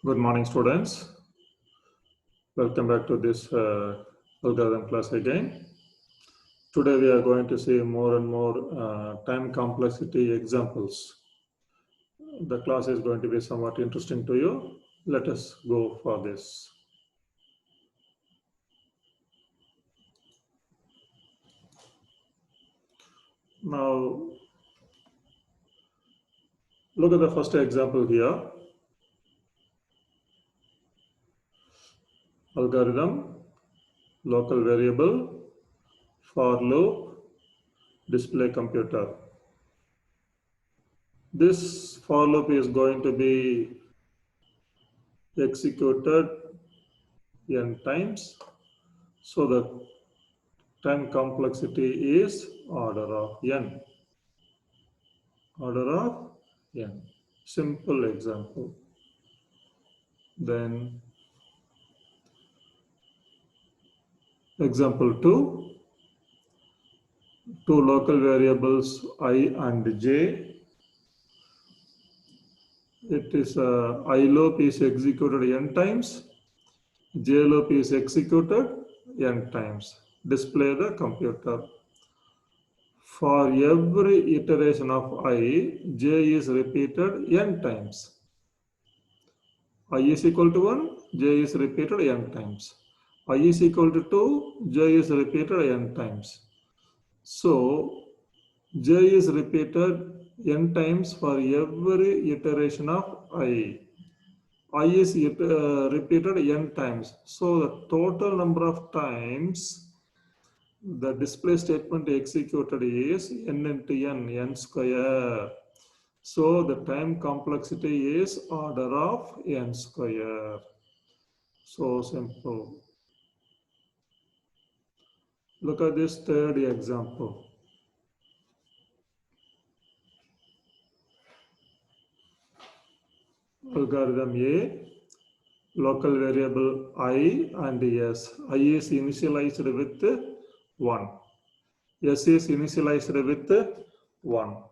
Good morning, students. Welcome back to this algorithm class again. Today we are going to see more and more time complexity examples. The class is going to be somewhat interesting to you. Let us go for this. Now, look at the first example here. Algorithm, local variable, for loop, display computer. This for loop is going to be executed n times. So the time complexity is order of n. Order of n. Simple example. Then example 2. Two local variables I and j. It is I loop is executed n times. J loop is executed n times. Display the computer. For every iteration of I, j is repeated n times. I is equal to 1, j is repeated n times. I is equal to 2, j is repeated n times. So, j is repeated n times for every iteration of I. I is repeated n times. So, the total number of times the display statement executed is n into n square. So the time complexity is order of n square. So simple. Look at this third example. Algorithm A, local variable I and S. I is initialized with 1. S is initialized with 1.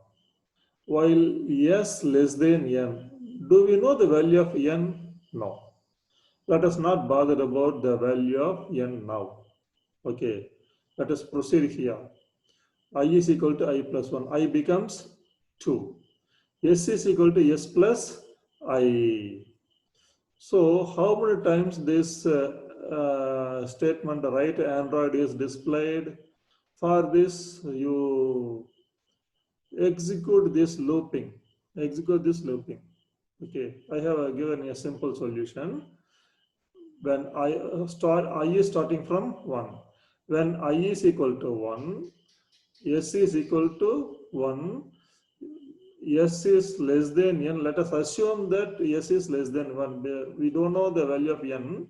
While S less than n, do we know the value of n? No. Let us not bother about the value of n now. Okay, let us proceed here. I is equal to I plus 1. I becomes 2. S is equal to S plus I. So how many times this statement write Android is displayed? For this, you execute this looping. Execute this looping. Okay, I have given a simple solution. When I is starting from 1. When I is equal to 1, S is equal to 1, S is less than n. Let us assume that S is less than 1. We don't know the value of n.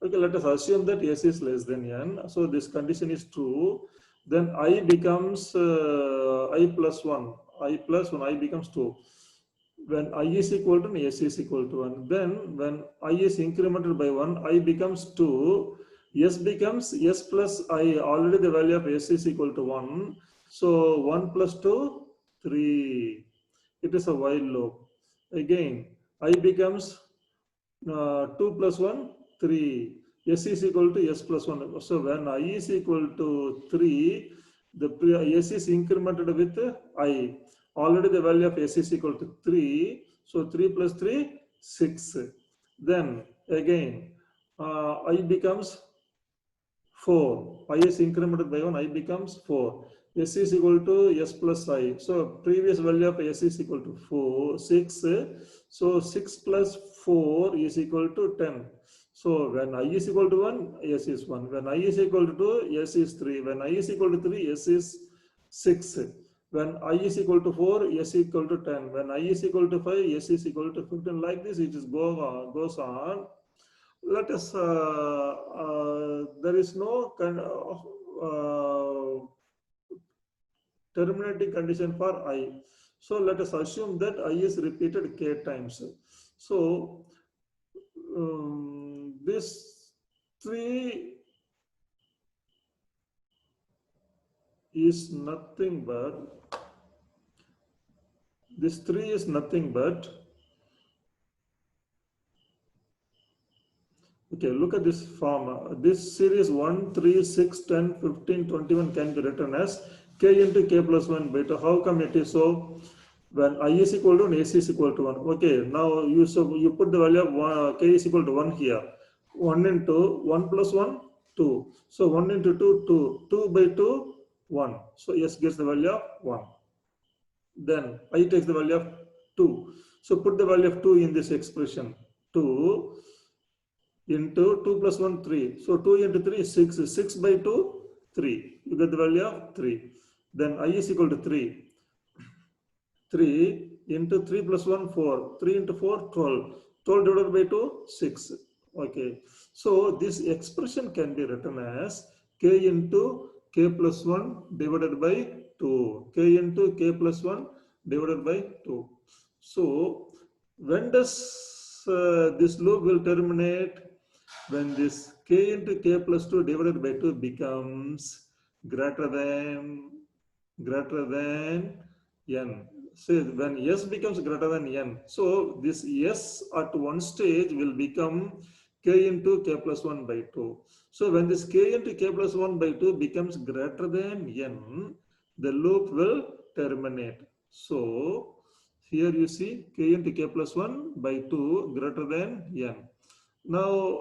Okay, let us assume that S is less than n. So this condition is true. Then I becomes I plus 1. I plus 1, I becomes 2. When I is equal to S is equal to 1. Then when I is incremented by 1, I becomes 2. S becomes S plus I. Already the value of S is equal to 1. So 1 plus 2, 3. It is a while loop. Again, I becomes 2 plus 1, 3. S is equal to S plus 1. So when I is equal to 3, the S is incremented with I. Already the value of S is equal to 3. So 3 plus 3, 6. Then again, I becomes 4. I is incremented by 1, I becomes 4. S is equal to S plus I. So previous value of S is equal to 4, 6. So 6 plus 4 is equal to 10. So when I is equal to 1, S is 1. When I is equal to 2, S is 3. When I is equal to 3, S is 6. When I is equal to 4, S is equal to 10. When I is equal to 5, S is equal to 15. Like this, it just goes on. Let us, there is no kind of terminating condition for I. So let us assume that I is repeated k times. So this 3 is nothing but, this 3 is nothing but Okay, look at this form. This series 1, 3, 6, 10, 15, 21 can be written as k into k plus 1 by 2. How come it is so? When I is equal to 1, AC is equal to 1. Okay, now you put the value of k is equal to 1 here. 1 into 1 plus 1, 2. So 1 into 2, 2. 2 by 2, 1. So S gets the value of 1. Then I takes the value of 2. So put the value of 2 in this expression. 2 into 2 plus 1, 3. So 2 into 3, 6. 6 by 2, 3. You get the value of 3. Then I is equal to 3. 3 into 3 plus 1, 4. 3 into 4, 12. 12 divided by 2, 6. Okay. So this expression can be written as k into k plus 1 divided by 2. K into k plus 1 divided by 2. So when does this loop will terminate? When this k into k plus 2 divided by 2 becomes greater than n. So when s becomes greater than n, so this s at one stage will become k into k plus 1 by 2. So when this k into k plus 1 by 2 becomes greater than n, the loop will terminate. So here you see k into k plus 1 by 2 greater than n. Now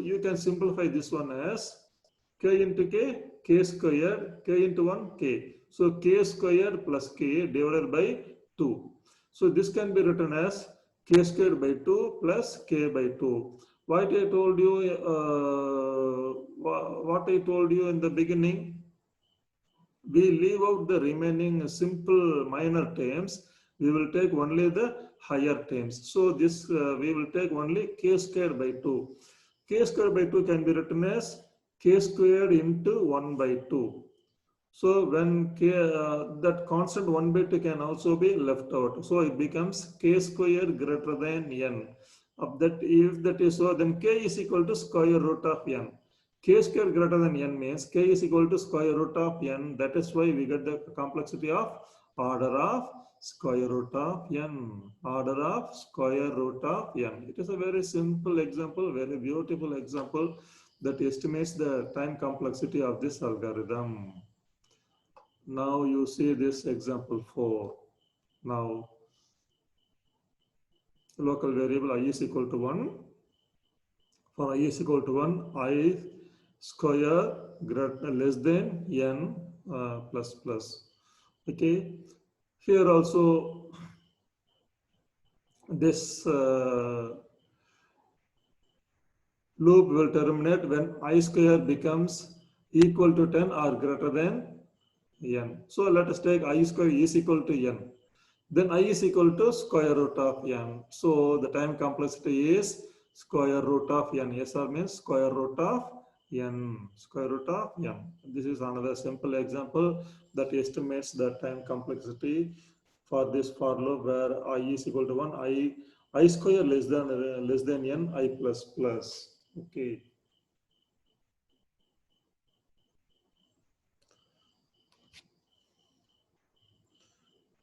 you can simplify this one as k into k squared, k into 1, k. So k squared plus k divided by 2. So this can be written as k squared by 2 plus k by 2. What I told you in the beginning, we leave out the remaining simple minor terms. We will take only the higher terms. So this we will take only k squared by 2. K squared by 2 can be written as k squared into 1 by 2. So when k, that constant 1 by 2 can also be left out. So it becomes k squared greater than n. If that is so, then k is equal to square root of n. K squared greater than n means k is equal to square root of n. That is why we get the complexity of order of square root of n. Order of square root of n. It is a very simple example, very beautiful example that estimates the time complexity of this algorithm. Now you see this example 4. Now local variable I is equal to 1. For I is equal to 1, I square greater less than n plus plus. Okay. Here also this loop will terminate when I square becomes equal to 10 or greater than n. So let us take I square is equal to n. Then I is equal to square root of n. So the time complexity is square root of n. SR means square root of n. Square root of n. This is another simple example that estimates the time complexity for this for loop where I is equal to 1, I square less than n, I plus plus. Okay.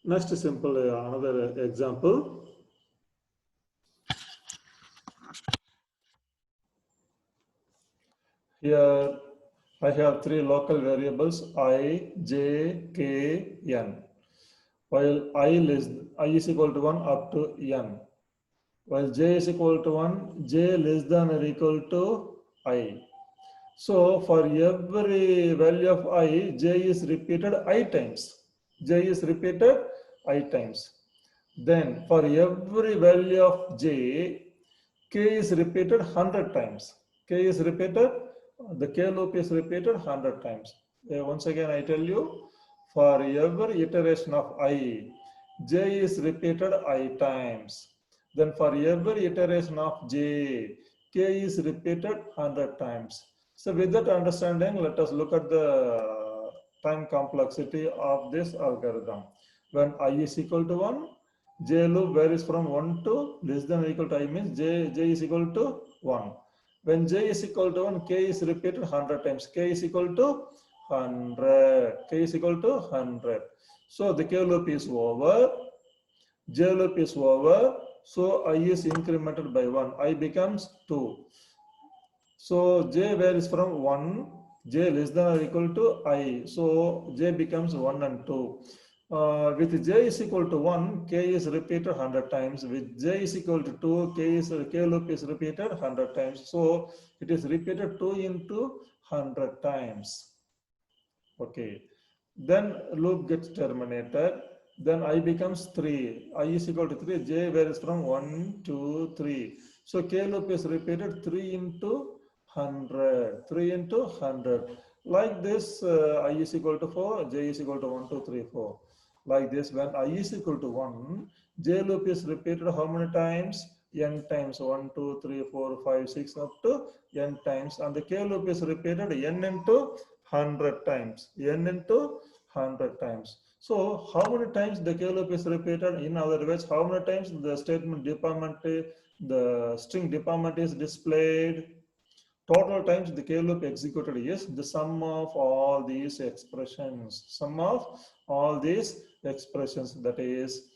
Next simple another example. Here I have three local variables I, j, k, n. While I is equal to 1 up to n. While j is equal to 1, j less than or equal to I. So for every value of I, j is repeated I times. J is repeated I times. Then for every value of j, k is repeated 100 times. K is repeated, the k loop is repeated 100 times. Once again, I tell you, for every iteration of I, j is repeated I times. Then for every iteration of j, k is repeated 100 times. So with that understanding, let us look at the time complexity of this algorithm. When I is equal to 1, j loop varies from 1 to less than or equal to I means j is equal to 1. When j is equal to 1, k is repeated 100 times. K is equal to 100. K is equal to 100. So the k loop is over. J loop is over. So I is incremented by 1. I becomes 2. So j varies from 1, j less than or equal to I. So j becomes 1 and 2. With j is equal to 1, k is repeated 100 times. With j is equal to 2, k loop is repeated 100 times. So it is repeated 2 into 100 times. Okay. Then loop gets terminated. Then I becomes 3. I is equal to 3. J varies from 1, 2, 3. So k loop is repeated 3 into 100. 3 into 100. Like this, I is equal to 4. J is equal to 1, 2, 3, 4. Like this, when I is equal to 1, J loop is repeated how many times? N times. 1, 2, 3, 4, 5, 6 up to N times. And the K loop is repeated N into 100 times. N into 100 times. So how many times the K loop is repeated? In other words, how many times the statement department, the string department is displayed? Total times the K loop executed is the sum of all these expressions. Sum of all these expressions, that is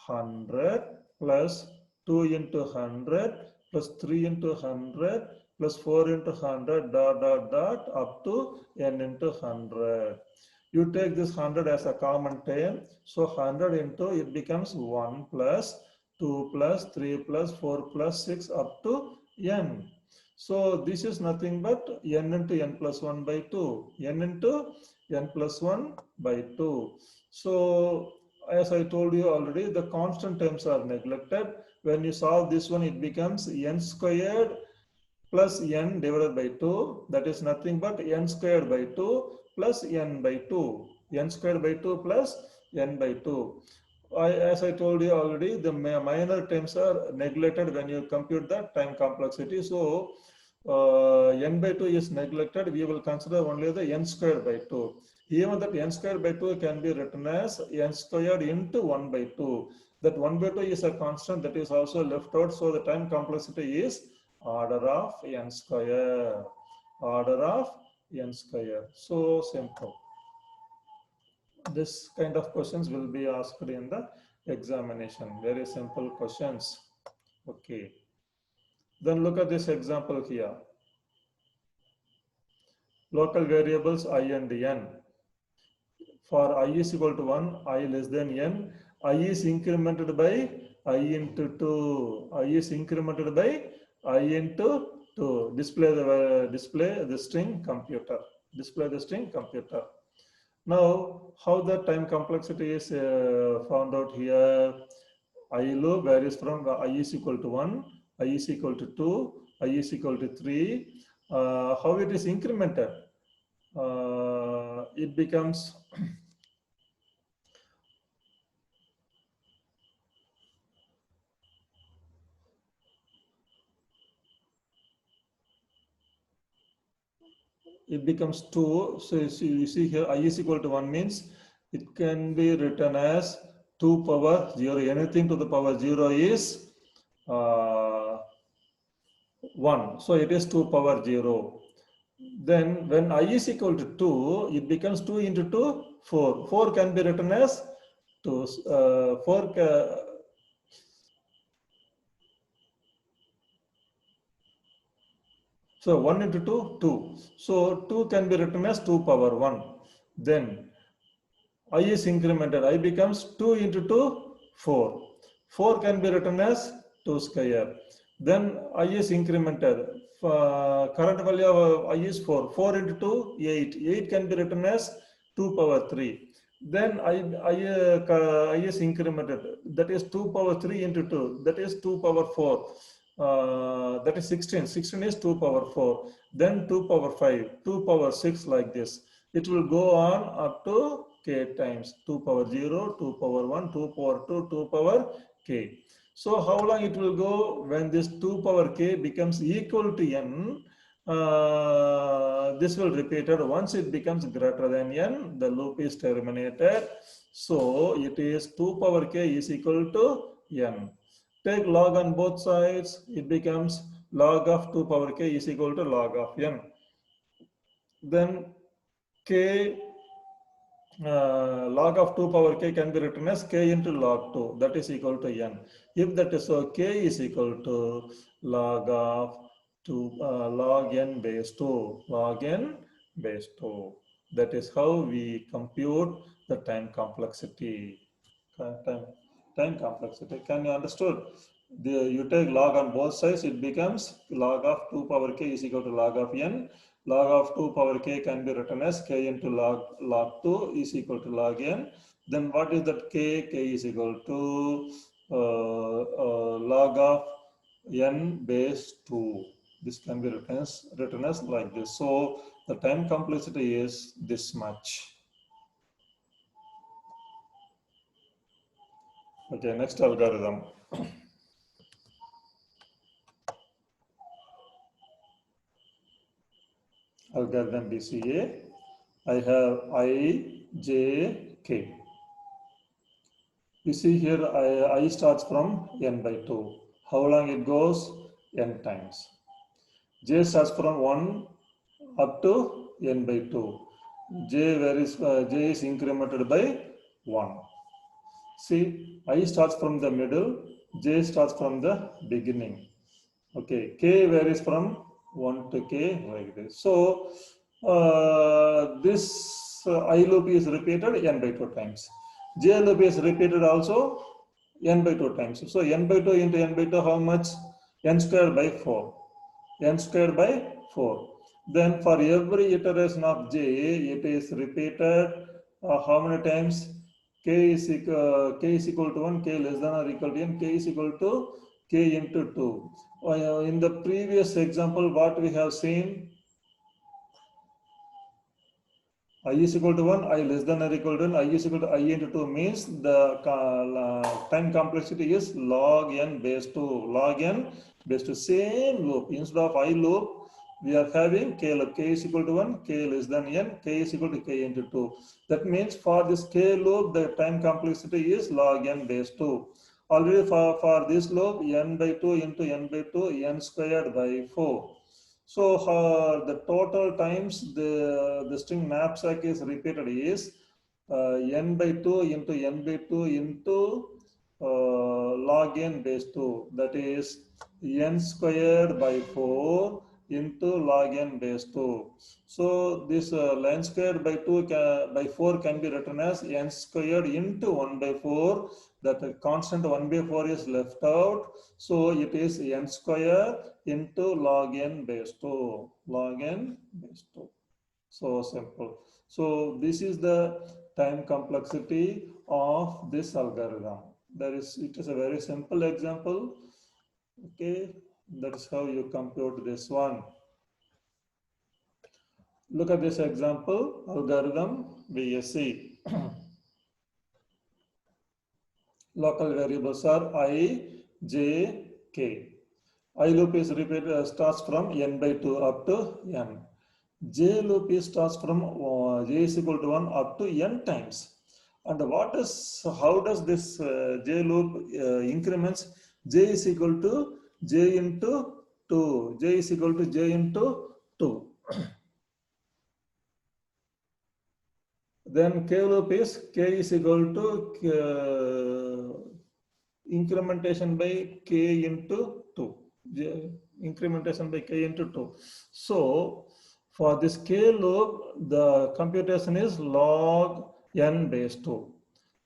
100 plus 2 into 100 plus 3 into 100 plus 4 into 100 dot dot dot up to n into 100. You take this 100 as a common term. So 100 into it becomes 1 plus 2 plus 3 plus 4 plus 6 up to n. So this is nothing but n into n plus 1 by 2. N into n plus 1 by 2. So as I told you already, the constant terms are neglected. When you solve this one, it becomes n squared plus n divided by 2. That is nothing but n squared by 2 plus n by 2. N squared by 2 plus n by 2. As I told you already, the minor terms are neglected when you compute the time complexity. So n by 2 is neglected. We will consider only the n squared by 2. Even that n squared by 2 can be written as n squared into 1 by 2. That 1 by 2 is a constant that is also left out. So the time complexity is order of n square. Order of n square. So simple. This kind of questions will be asked in the examination. Very simple questions. Okay. Then look at this example here. Local variables I and n. For I is equal to 1, I less than n, I is incremented by I into 2. I is incremented by I into 2. Display the string computer. Display the string computer. Now, how the time complexity is found out here? I loop varies from I is equal to 1, I is equal to 2, I is equal to 3. How it is incremented? It becomes it becomes 2. So you see here I is equal to 1 means it can be written as 2 power 0. Anything to the power 0 is 1. So it is 2 power 0. Then when I is equal to 2, it becomes 2 into 2, 4. 4 can be written as 2. 4 so 1 into 2, 2. So 2 can be written as 2 power 1. Then I is incremented. I becomes 2 into 2, 4. 4 can be written as 2 square. Then I is incremented. Current value of I is 4. 4 into 2, 8. 8 can be written as 2 power 3. Then I is incremented. That is 2 power 3 into 2. That is 2 power 4. That is 16. 16 is 2 power 4. Then 2 power 5. 2 power 6 like this. It will go on up to k times 2 power 0, 2 power 1, 2 power 2, 2 power k. So how long it will go? When this 2 power k becomes equal to n, this will repeated. Once it becomes greater than n, the loop is terminated. So it is 2 power k is equal to n. Take log on both sides, it becomes log of 2 power k is equal to log of n. Then k log of 2 power k can be written as k into log 2, that is equal to n. If that is so, k is equal to log of 2 log n base 2, log n base 2. That is how we compute the time complexity. Time complexity. Can you understood? You take log on both sides, it becomes log of 2 power k is equal to log of n. Log of 2 power k can be written as k into log 2 is equal to log n. Then what is that k? K is equal to log of n base 2. This can be written as like this. So the time complexity is this much. Okay, next algorithm. Algorithm BCA. I have I, J, K. You see here I starts from n by 2. How long it goes? N times. J starts from 1 up to n by 2. J is incremented by 1. See, I starts from the middle, J starts from the beginning. Okay, K varies from 1 to K like this. So this I loop is repeated n by 2 times. J loop is repeated also n by 2 times. So n by 2 into n by 2 how much? N squared by 4. N squared by 4. Then for every iteration of J, it is repeated how many times? K is equal to 1, K less than or equal to n, K is equal to K into 2. In the previous example, what we have seen, I is equal to 1, I less than or equal to 1, I is equal to I into 2 means the time complexity is log n base 2. Log n base 2, same loop. Instead of I loop, we are having K loop. K is equal to 1, K less than n, K is equal to K into 2. That means for this K loop, the time complexity is log n base 2. Already for this loop, n by 2 into n by 2, n squared by 4. So the total times the string knapsack is repeated is n by 2 into n by 2 into log n base 2. That is n squared by 4 into log n base 2. So this n squared by 2 by 4 can be written as n squared into 1 by 4. That constant 1 by 4 is left out. So it is n square into log n base 2. Log n base 2. So simple. So this is the time complexity of this algorithm. It is a very simple example. Okay, that is how you compute this one. Look at this example, algorithm BSC. Local variables are I, J, K. I loop is repeated starts from n by 2 up to n. J loop is starts from j is equal to 1 up to n times. And how does this J loop increments? J is equal to J into 2. J is equal to J into 2. Then K loop is K is equal to incrementation by K into 2. Incrementation by K into 2. So for this K loop, the computation is log n base 2.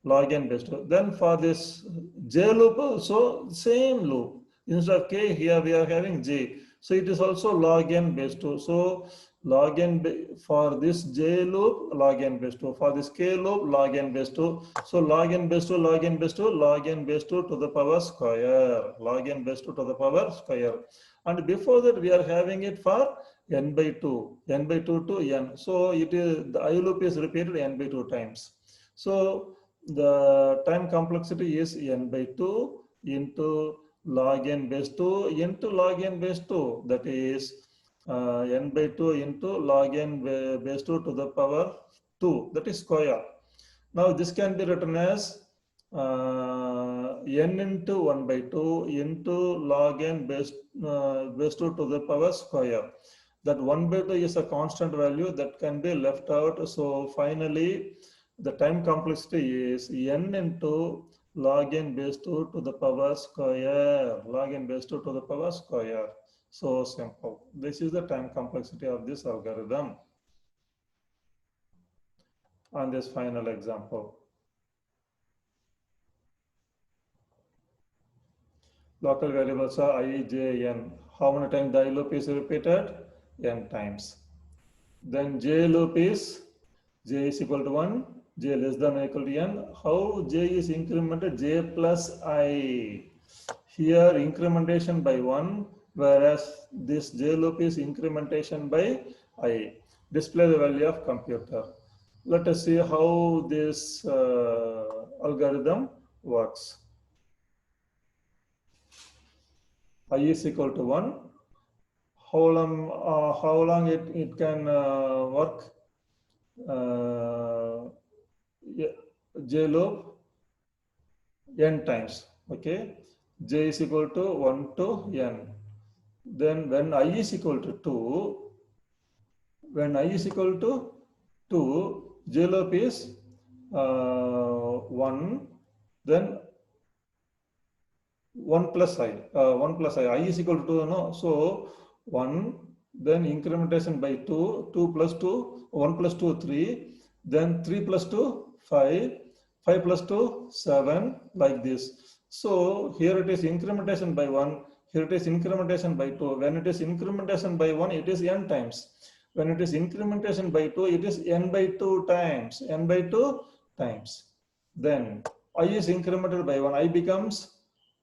Log n base 2. Then for this J loop also, same loop. Instead of K, here we are having J. So it is also log n base 2. So log n for this J loop, log n base 2. For this K loop, log n base 2. So log n base 2, log n base 2, log n base 2 to the power square. Log n base 2 to the power square. And before that, we are having it for n by 2, n by 2 to n. So it is the I loop is repeated n by 2 times. So the time complexity is n by 2 into log n base 2 into log n base 2. That is n by 2 into log n base 2 to the power 2. That is square. Now this can be written as n into 1 by 2 into log n base 2 to the power square. That 1 by 2 is a constant value that can be left out. So finally, The time complexity is n into log n base 2 to the power square. Log n base 2 to the power square. So simple. This is the time complexity of this algorithm. On this final example. Local variables are I, j, n. How many times the I loop is repeated? N times. Then j loop is j is equal to 1, j less than or equal to n. How j is incremented? J plus I. Here incrementation by 1, whereas this j loop is incrementation by I. Display the value of computer. Let us see how this algorithm works. I is equal to 1. How long it can work? J loop n times. Okay, j is equal to 1 to n. Then when I is equal to 2, j loop is 1. Then 1 plus I, I is equal to 2, no? So 1, then incrementation by 2, 2 plus 2, 1 plus 2, 3, then 3 plus 2, 5, 5 plus 2, 7, like this. So here it is incrementation by 1, here it is incrementation by 2. When it is incrementation by 1, it is n times. When it is incrementation by 2, it is n by 2 times, n by 2 times. Then I is incremented by 1, I becomes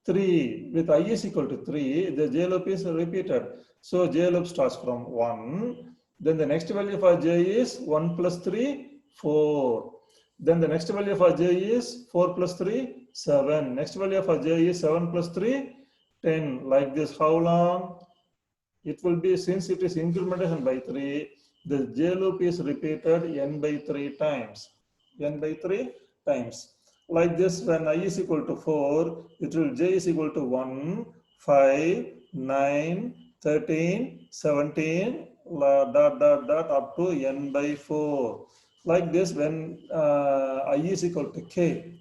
3. With I is equal to 3, the j loop is repeated. So j loop starts from 1. Then the next value for j is 1 plus 3, 4. Then the next value for j is 4 plus 3, 7. Next value for j is 7 plus 3, 10. Like this. How long? It will be, since it is incrementation by 3, the j loop is repeated n by 3 times. N by 3 times. Like this, when I is equal to 4, it will j is equal to 1, 5, 9, 13, 17, up to n by 4. Like this, when I is equal to k,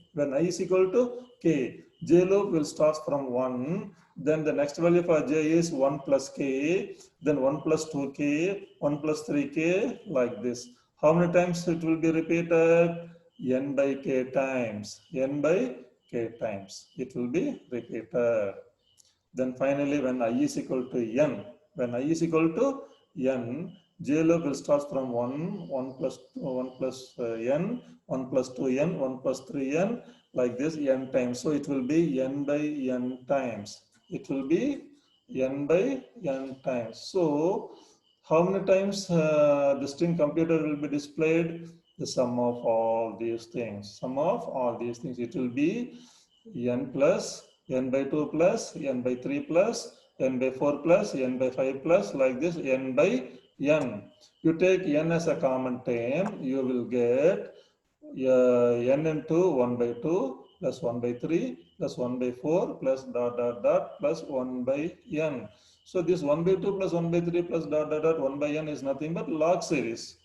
j loop will start from 1. Then the next value for j is 1 plus k, then 1 plus 2k, 1 plus 3k, like this. How many times it will be repeated? N by k times. N by k times. It will be repeated. Then finally, when I is equal to n, j loop will start from 1, 1 plus n, 1 plus 2n, 1 plus 3n, like this, n times. So it will be n by n times. It will be n by n times. So how many times the string computer will be displayed? The sum of all these things. It will be n plus, n by 2 plus, n by 3 plus, n by 4 plus, n by 5 plus, like this, n by n. You take n as a common term, you will get n into 1 by 2 plus 1 by 3 plus 1 by 4 plus plus 1 by n. So this 1 by 2 plus 1 by 3 plus 1 by n is nothing but log series.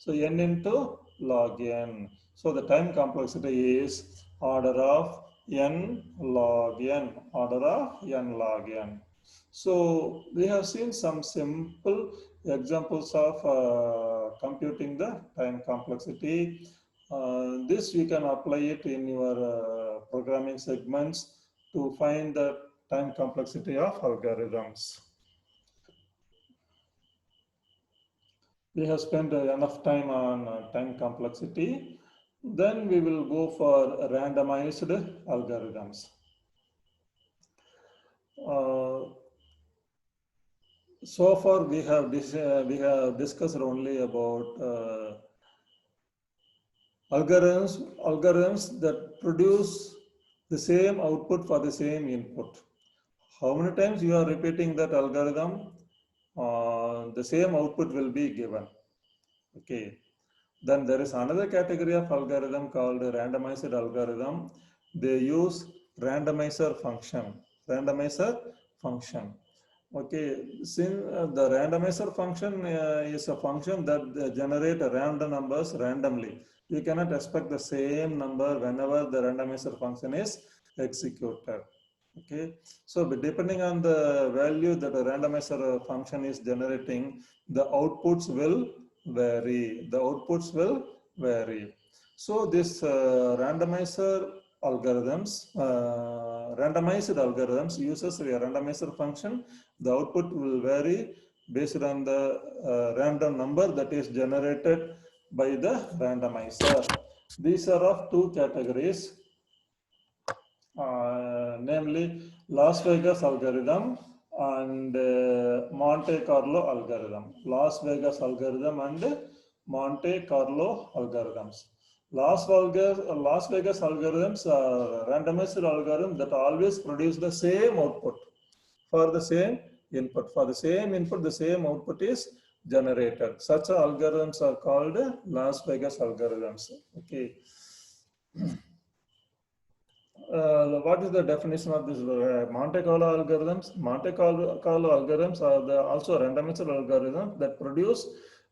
So n into log n. So the time complexity is order of n log n. So we have seen some simple examples of computing the time complexity. This you can apply it in your programming segments to find the time complexity of algorithms. We have spent enough time on time complexity. Then we will go for randomized algorithms. So far we have discussed only about algorithms that produce the same output for the same input. How many times you are repeating that algorithm, the same output will be given. Okay. Then there is another category of algorithm called randomized algorithm. They use randomizer function. Okay, since the randomizer function is a function that generate random numbers randomly. You cannot expect the same number whenever the randomizer function is executed. Okay, so depending on the value that a randomizer function is generating, the outputs will vary. The outputs will vary. So this randomized algorithms uses a randomizer function. The output will vary based on the random number that is generated by the randomizer. These are of two categories, namely Las Vegas algorithm and Monte Carlo algorithm. Las Vegas algorithm and Monte Carlo algorithms. Las Vegas algorithms are randomized algorithm that always produce the same output for the same input. For the same input, the same output is generated. Such algorithms are called Las Vegas algorithms. Okay. What is the definition of this Monte Carlo algorithms? Monte Carlo algorithms are also randomized algorithms that produce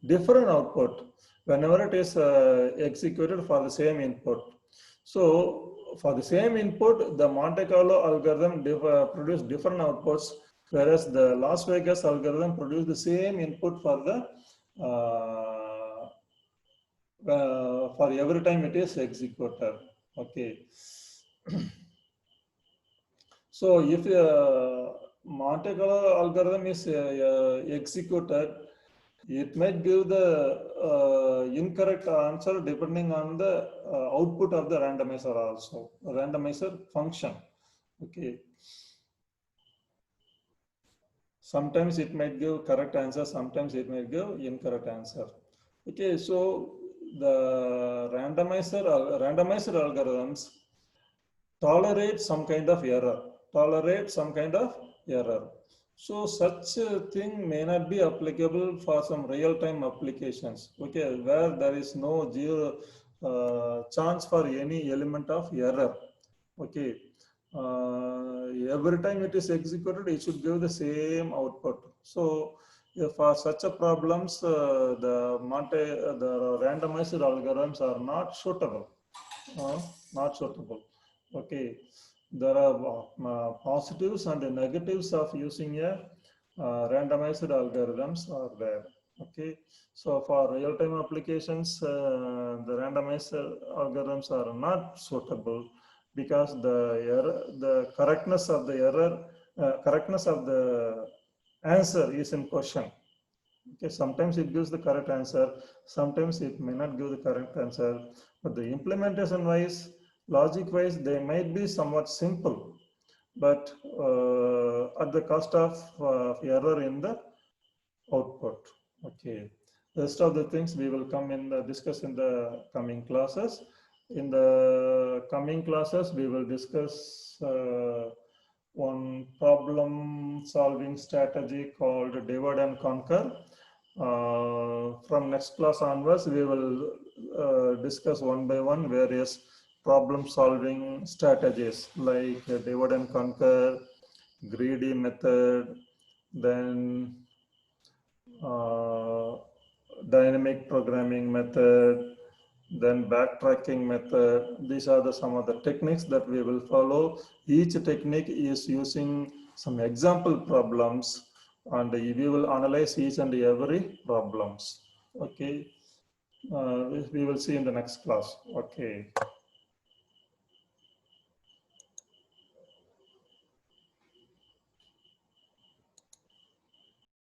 different output whenever it is executed for the same input. So for the same input, the Monte Carlo algorithm produce different outputs, whereas the Las Vegas algorithm produce the same input for the for every time it is executed. Okay. So if Monte Carlo algorithm is executed, it might give the incorrect answer depending on the output of the randomizer also, randomizer function. Okay. Sometimes it might give correct answer, sometimes it might give incorrect answer. Okay, so the randomized algorithms tolerate some kind of error. So such a thing may not be applicable for some real-time applications. Okay, where there is no zero chance for any element of error. Okay, every time it is executed, it should give the same output. So for such a problems, the randomized algorithms are not suitable. Okay, there are positives and negatives of using a randomized algorithms are there. Okay, so for real-time applications, the randomized algorithms are not suitable because the correctness of the answer is in question. Okay, sometimes it gives the correct answer, sometimes it may not give the correct answer, but the implementation wise, logic wise, they might be somewhat simple, but at the cost of error in the output. Okay, the rest of the things we will discuss in the coming classes. In the coming classes, we will discuss one problem solving strategy called divide and conquer. From next class onwards, we will discuss one by one various problem solving strategies like divide and conquer, greedy method, then dynamic programming method, then backtracking method. These are some of the techniques that we will follow. Each technique is using some example problems, and we will analyze each and every problems. Okay, we will see in the next class. Okay.